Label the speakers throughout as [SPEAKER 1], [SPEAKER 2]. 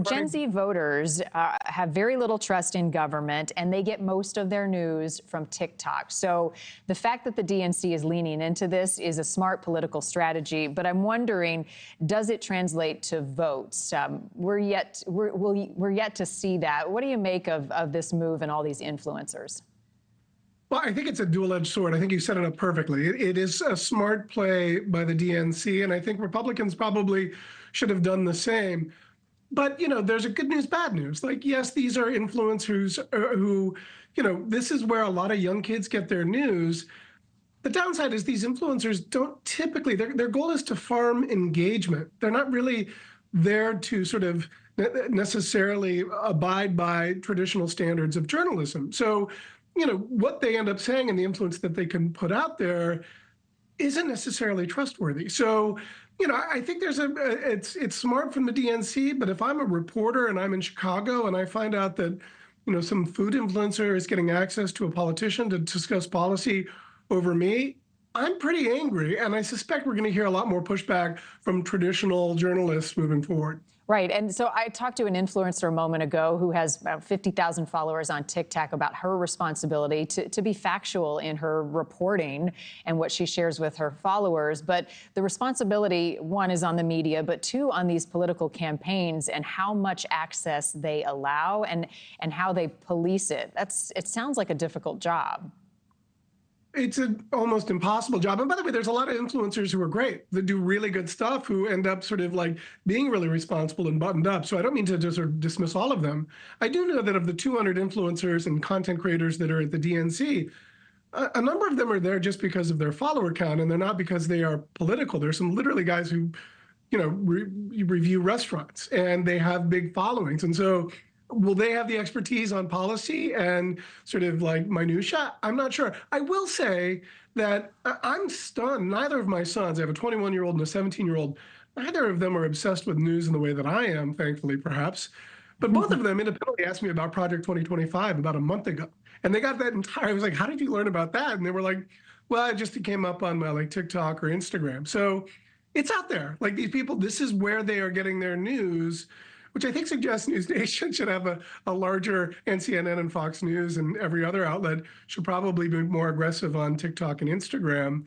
[SPEAKER 1] Gen Z voters have very little trust in government, and they get most of their news from TikTok. So the fact that the DNC is leaning into this is a smart political strategy. But I'm wondering, does it translate to votes? We're yet to see that. What do you make of this move and all these influencers?
[SPEAKER 2] Well, I think it's a dual-edged sword. I think you set it up perfectly. It is a smart play by the DNC, and I think Republicans probably should have done the same. But, there's a good news, bad news. Like, yes, these are influencers who, this is where a lot of young kids get their news. The downside is these influencers don't typically, their goal is to farm engagement. They're not really there to sort of necessarily abide by traditional standards of journalism. So, what they end up saying and the influence that they can put out there isn't necessarily trustworthy. So, I think it's smart from the DNC, but if I'm a reporter and I'm in Chicago and I find out that, some food influencer is getting access to a politician to discuss policy over me, I'm pretty angry. And I suspect we're going to hear a lot more pushback from traditional journalists moving forward.
[SPEAKER 1] Right. And so I talked to an influencer a moment ago who has about 50,000 followers on TikTok about her responsibility to be factual in her reporting and what she shares with her followers. But the responsibility, one, is on the media, but two, on these political campaigns and how much access they allow and how they police it. It sounds like a difficult job.
[SPEAKER 2] It's an almost impossible job. And by the way, there's a lot of influencers who are great, that do really good stuff, who end up sort of like being really responsible and buttoned up. So I don't mean to just sort of dismiss all of them. I do know that of the 200 influencers and content creators that are at the DNC, a number of them are there just because of their follower count, and they're not because they are political. There's some literally guys who, review restaurants, and they have big followings. And so will they have the expertise on policy and sort of like minutia? I'm not sure. I will say that I'm stunned. Neither of my sons, I have a 21-year-old and a 17-year-old, neither of them are obsessed with news in the way that I am, thankfully, perhaps. But both of them independently asked me about Project 2025 about a month ago. And they got that entire, I was like, how did you learn about that? And they were like, well, it came up on my TikTok or Instagram. So it's out there. Like, these people, this is where they are getting their news, which I think suggests NewsNation should have a larger, and CNN and Fox News and every other outlet should probably be more aggressive on TikTok and Instagram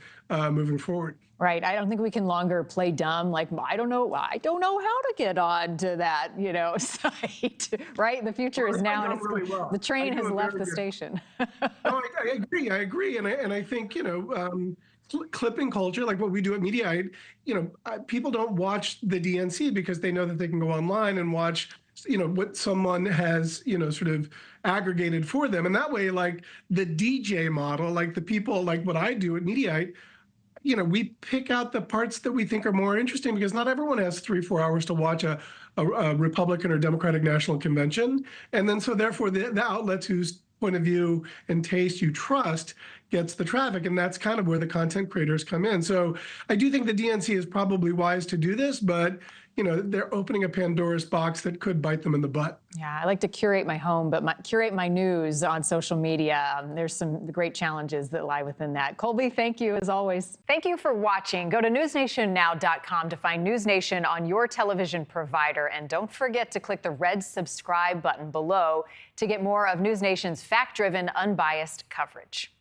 [SPEAKER 2] moving forward.
[SPEAKER 1] Right. I don't think we can longer play dumb. Like, I don't know how to get on to that, site. Right. The future is now, and
[SPEAKER 2] really well.
[SPEAKER 1] The train has left the station.
[SPEAKER 2] No, I agree. And I think, clipping culture, like what we do at Mediaite, people don't watch the DNC because they know that they can go online and watch, what someone has, sort of aggregated for them. And that way, like the DJ model, like the people, like what I do at Mediaite, we pick out the parts that we think are more interesting, because not everyone has 3-4 hours to watch a Republican or Democratic National Convention. And then so therefore the outlets whose point of view and taste you trust gets the traffic, and that's kind of where the content creators come in. So I do think the DNC is probably wise to do this, but they're opening a Pandora's box that could bite them in the butt.
[SPEAKER 1] Yeah, I like to curate my home, but curate my news on social media. There's some great challenges that lie within that. Colby, thank you as always. Thank you for watching. Go to newsnationnow.com to find NewsNation on your television provider, and don't forget to click the red subscribe button below to get more of NewsNation's fact-driven, unbiased coverage.